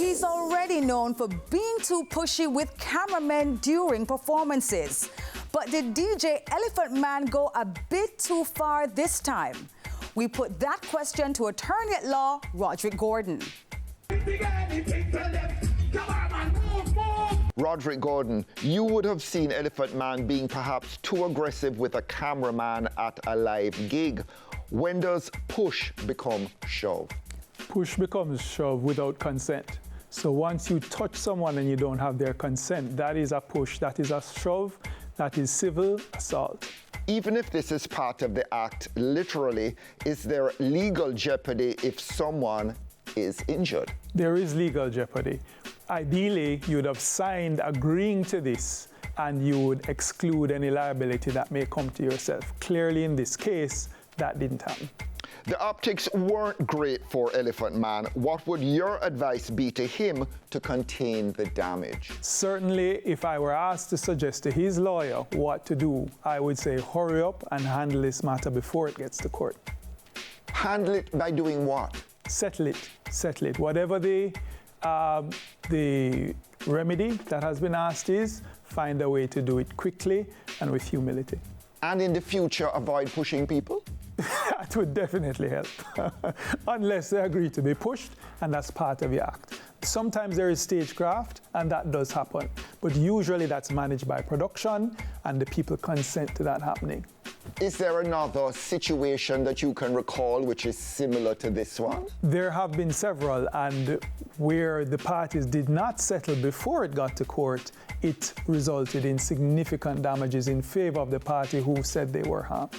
He's already known for being too pushy with cameramen during performances. But did DJ Elephant Man go a bit too far this time? We put that question to attorney at law Roderick Gordon. Roderick Gordon, you would have seen Elephant Man being perhaps too aggressive with a cameraman at a live gig. When does push become shove? Push becomes shove without consent. So once you touch someone and you don't have their consent, that is a push, that is a shove, that is civil assault. Even if this is part of the act, literally, is there legal jeopardy if someone is injured? There is legal jeopardy. Ideally, you would have signed agreeing to this and you would exclude any liability that may come to yourself. Clearly, in this case, that didn't happen. The optics weren't great for Elephant Man. What would your advice be to him to contain the damage? Certainly, if I were asked to suggest to his lawyer what to do, I would say hurry up and handle this matter before it gets to court. Handle it by doing what? Settle it. Whatever the remedy that has been asked is, find a way to do it quickly and with humility. And in the future, avoid pushing people? That would definitely help, unless they agree to be pushed, and that's part of the act. Sometimes there is stagecraft, and that does happen, but usually that's managed by production, and the people consent to that happening. Is there another situation that you can recall which is similar to this one? There have been several, and where the parties did not settle before it got to court, it resulted in significant damages in favor of the party who said they were harmed.